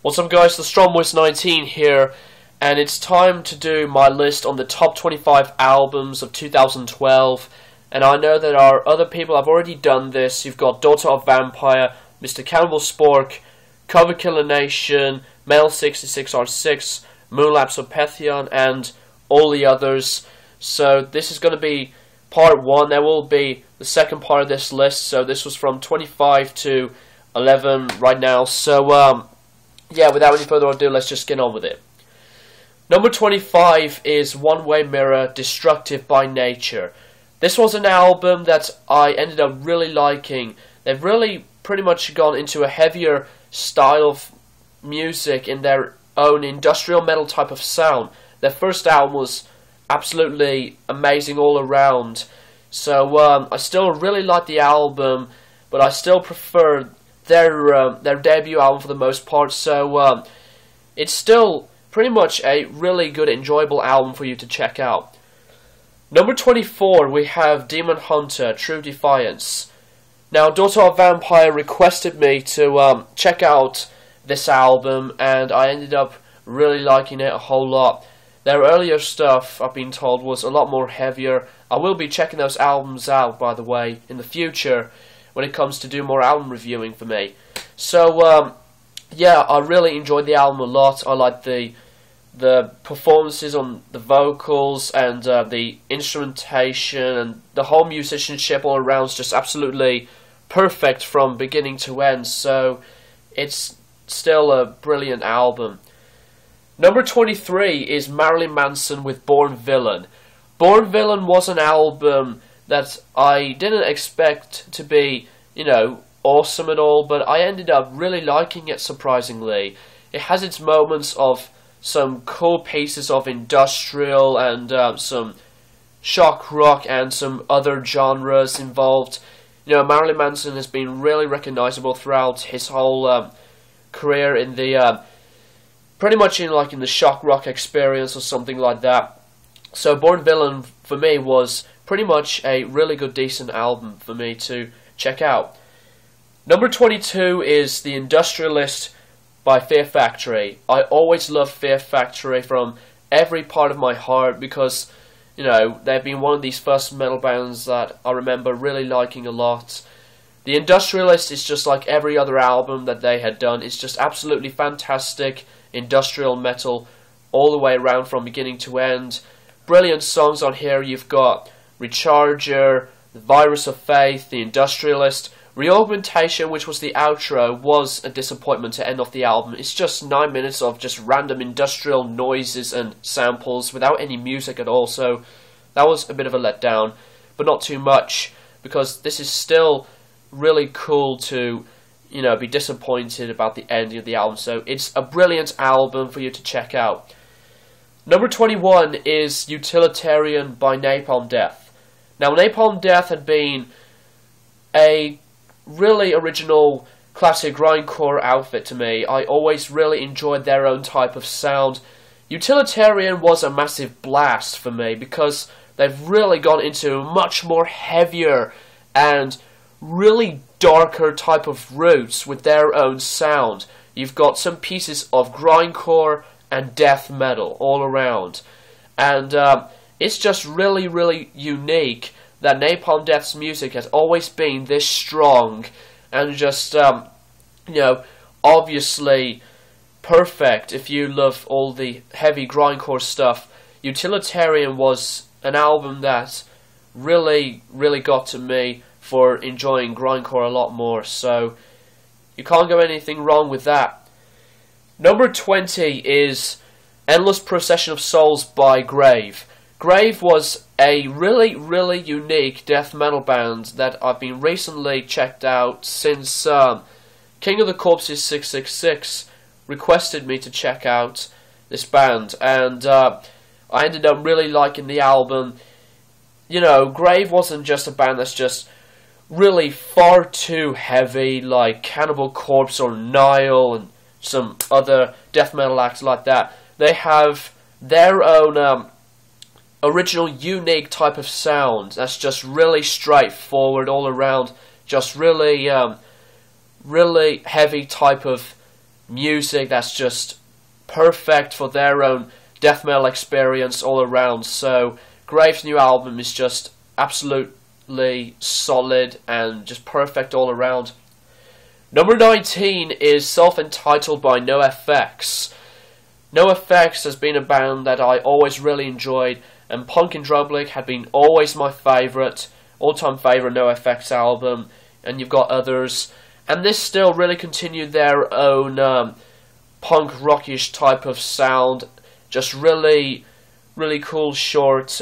What's up guys, the StrongBoys19 here, and it's time to do my list on the top 25 albums of 2012, and I know there are other people have already done this. You've got Daughter of Vampire, Mr. Cannibal Spork, Cover Killer Nation, Mel66R6, Moonlapse of Pantheon, and all the others. So this is going to be part 1. There will be the second part of this list, so this was from 25 to 11 right now. So yeah, without any further ado, let's just get on with it. Number 25 is One Way Mirror, Destructive by Nature. This was an album that I ended up really liking. They've really pretty much gone into a heavier style of music in their own industrial metal type of sound. Their first album was absolutely amazing all around. So I still really like the album, but I still prefer their debut album for the most part. So it's still pretty much a really good, enjoyable album for you to check out. Number 24, we have Demon Hunter, True Defiance. Now, Daughter of Vampire requested me to check out this album, and I ended up really liking it a whole lot. Their earlier stuff, I've been told, was a lot more heavier. I will be checking those albums out, by the way, in the future when it comes to do more album reviewing for me. So, yeah, I really enjoyed the album a lot. I liked the performances on the vocals and the instrumentation, and the whole musicianship all around is just absolutely perfect from beginning to end. So it's still a brilliant album. Number 23 is Marilyn Manson with Born Villain. Born Villain was an album that I didn't expect to be, you know, awesome at all, but I ended up really liking it surprisingly. It has its moments of some cool pieces of industrial and some shock rock and some other genres involved. You know, Marilyn Manson has been really recognizable throughout his whole career in the pretty much in the shock rock experience or something like that. So Born Villain for me was pretty much a really good, decent album for me to check out. Number 22 is The Industrialist by Fear Factory. I always loved Fear Factory from every part of my heart because, you know, they've been one of these first metal bands that I remember really liking a lot. The Industrialist is just like every other album that they had done. It's just absolutely fantastic industrial metal all the way around from beginning to end. Brilliant songs on here. You've got Recharger, The Virus of Faith, The Industrialist. Reaugmentation, which was the outro, was a disappointment to end off the album. It's just 9 minutes of just random industrial noises and samples without any music at all, so that was a bit of a letdown, but not too much, because this is still really cool to, you know, be disappointed about the ending of the album. So it's a brilliant album for you to check out. Number 21 is Utilitarian by Napalm Death. Now, Napalm Death had been a really original classic grindcore outfit to me. I always really enjoyed their own type of sound. Utilitarian was a massive blast for me because they've really gone into a much more heavier and really darker type of roots with their own sound. You've got some pieces of grindcore and death metal all around, and it's just really, really unique that Napalm Death's music has always been this strong and just, you know, obviously perfect if you love all the heavy grindcore stuff. Utilitarian was an album that really, really got to me for enjoying grindcore a lot more, so you can't go anything wrong with that. Number 20 is Endless Procession of Souls by Grave. Grave was a really, really unique death metal band that I've been recently checked out since King of the Corpses 666 requested me to check out this band, and I ended up really liking the album. You know, Grave wasn't just a band that's just really far too heavy like Cannibal Corpse or Nile and some other death metal acts like that. They have their own original unique type of sound that's just really straightforward all around, just really really heavy type of music that's just perfect for their own death metal experience all around. So Graves' new album is just absolutely solid and just perfect all around. Number 19 is Self-Entitled by NoFX. NoFX has been a band that I always really enjoyed, and Punk in Drublic had been always my favourite, all-time favourite NoFX album, and you've got others. And this still really continued their own punk rockish type of sound, just really cool, short,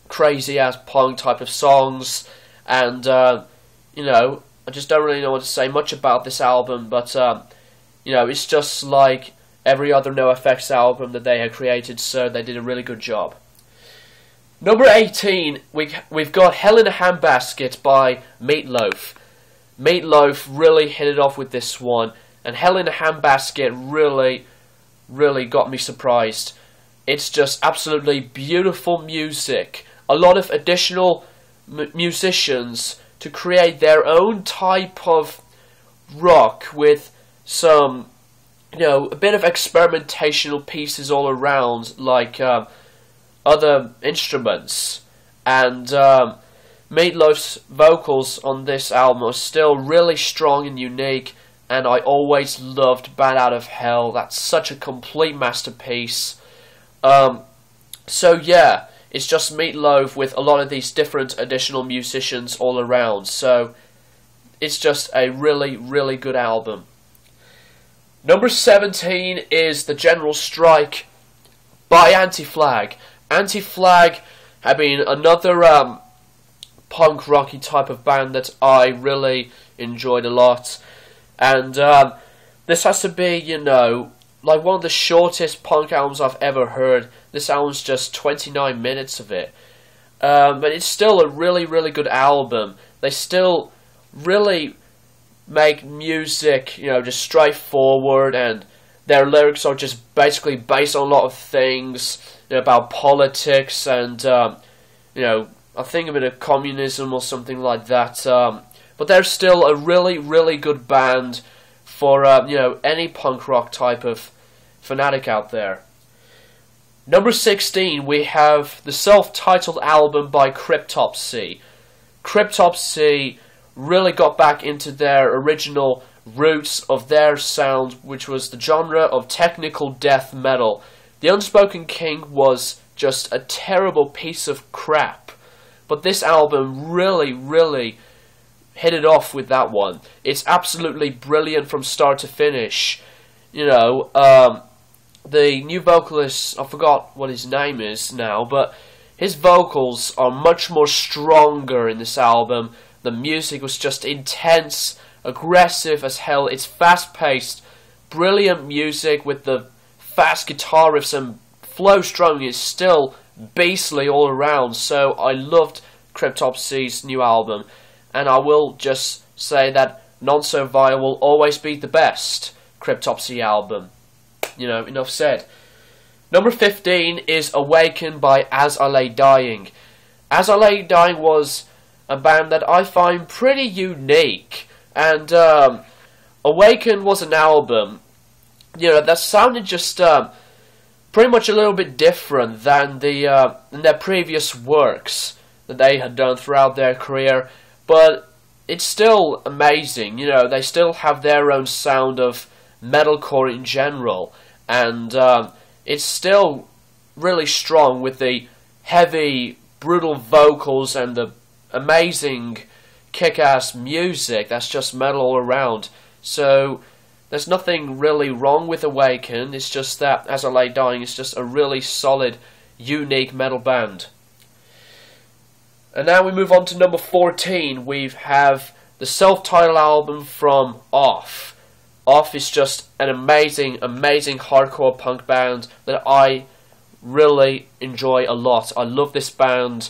crazy ass punk type of songs. And you know, I just don't really know what to say much about this album, but you know, it's just like every other NoFX album that they had created, so they did a really good job. Number 18, we've got Hell in a Handbasket by Meatloaf. Meatloaf really hit it off with this one, and Hell in a Handbasket really got me surprised. It's just absolutely beautiful music. A lot of additional musicians to create their own type of rock with some, you know, a bit of experimentational pieces all around, like other instruments. And Meatloaf's vocals on this album are still really strong and unique, and I always loved Bat Out of Hell. That's such a complete masterpiece. So yeah, it's just Meatloaf with a lot of these different additional musicians all around. So it's just a really good album. Number 17 is The General Strike by Anti-Flag. Anti-Flag have been another punk rocky type of band that I really enjoyed a lot. And this has to be, you know, like one of the shortest punk albums I've ever heard. This album's just 29 minutes of it. But it's still a really good album. They still really make music, you know, just straightforward, and their lyrics are just basically based on a lot of things, you know, about politics and, you know, I think a bit of communism or something like that. But they're still a really good band for, you know, any punk rock type of fanatic out there. Number 16, we have the self-titled album by Cryptopsy. Cryptopsy really got back into their original roots of their sound, which was the genre of technical death metal. The Unspoken King was just a terrible piece of crap, but this album really hit it off with that one. It's absolutely brilliant from start to finish. You know, the new vocalist, I forgot what his name is now, but his vocals are much more stronger in this album. The music was just intense, aggressive as hell. It's fast-paced, brilliant music with the fast guitar riffs, and flow strumming is still beastly all around. So I loved Cryptopsy's new album, and I will just say that Non-Servile will always be the best Cryptopsy album. You know, enough said. Number 15 is Awaken by As I Lay Dying. As I Lay Dying was a band that I find pretty unique, and Awaken was an album, you know, that sounded just pretty much a little bit different than than their previous works that they had done throughout their career, but it's still amazing. You know, they still have their own sound of metalcore in general, and it's still really strong with the heavy, brutal vocals and the amazing kick-ass music that's just metal all around. So there's nothing really wrong with Awaken. It's just that As I Lay Dying is just a really solid, unique metal band. And now we move on to number 14. We have the self-titled album from Off. Off is just an amazing hardcore punk band that I really enjoy a lot. I love this band,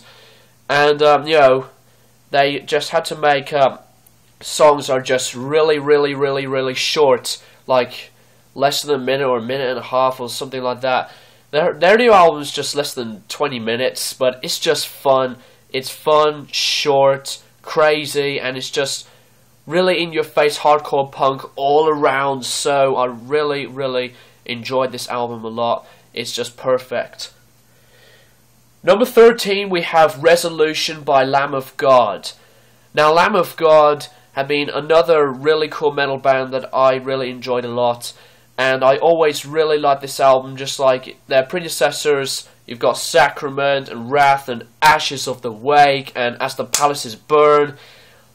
and you know, they just had to make songs are just really short, like less than a minute or a minute and a half or something like that. Their new album's just less than 20 minutes, but it's just fun. It's fun, short, crazy, and it's just really in your face hardcore punk all around. So I really enjoyed this album a lot. It's just perfect. Number 13, we have Resolution by Lamb of God. Now, Lamb of God have been another really cool metal band that I really enjoyed a lot, and I always really liked this album, just like their predecessors. You've got Sacrament and Wrath and Ashes of the Wake and As the Palaces Burn.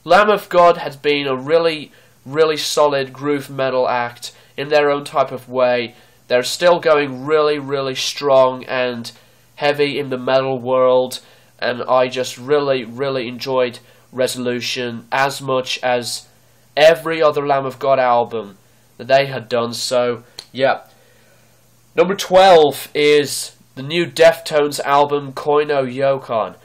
Lamb of God has been a really solid groove metal act in their own type of way. They're still going really strong and heavy in the metal world, and I just really enjoyed Resolution as much as every other Lamb of God album that they had done. So yeah. Number 12 is the new Deftones album, Koino Yokon.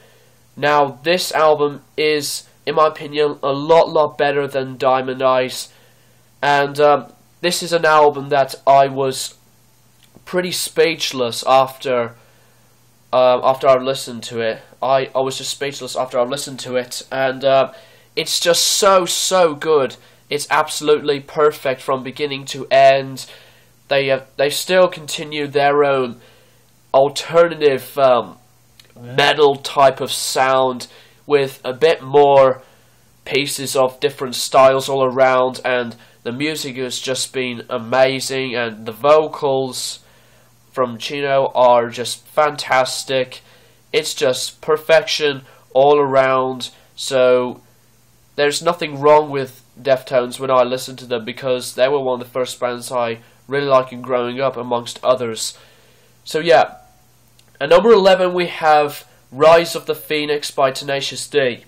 Now, this album is, in my opinion, a lot better than Diamond Eyes, and this is an album that I was pretty speechless after I listened to it. I was just speechless after I listened to it, and it's just so good. It's absolutely perfect from beginning to end. They still continue their own alternative metal type of sound with a bit more pieces of different styles all around, and the music has just been amazing, and the vocals from Chino are just fantastic. It's just perfection all around. So there's nothing wrong with Deftones when I listen to them, because they were one of the first bands I really liked growing up, amongst others. So yeah. At number 11 we have Rise of the Phoenix by Tenacious D.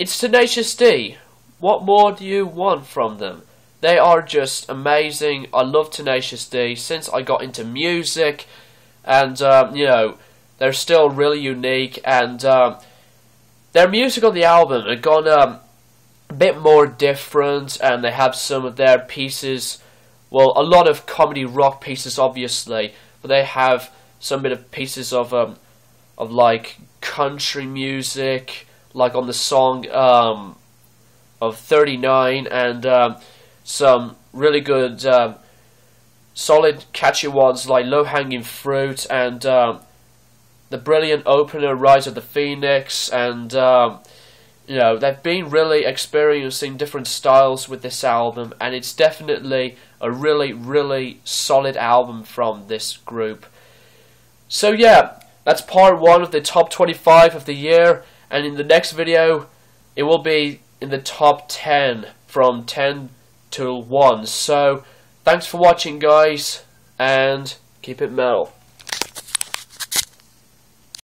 It's Tenacious D. What more do you want from them? They are just amazing. I love Tenacious D since I got into music, and you know, they're still really unique, and their music on the album had gone a bit more different, and they have some of their pieces, well, a lot of comedy rock pieces obviously, but they have some bit of pieces of like country music, like on the song of 39, and some really good solid catchy ones like Low Hanging Fruit, and the brilliant opener Rise of the Phoenix, and you know, they've been really experiencing different styles with this album, and it's definitely a really solid album from this group. So yeah, that's part 1 of the top 25 of the year, and in the next video it will be in the top 10 from 10 to 1. So thanks for watching, guys, and keep it metal.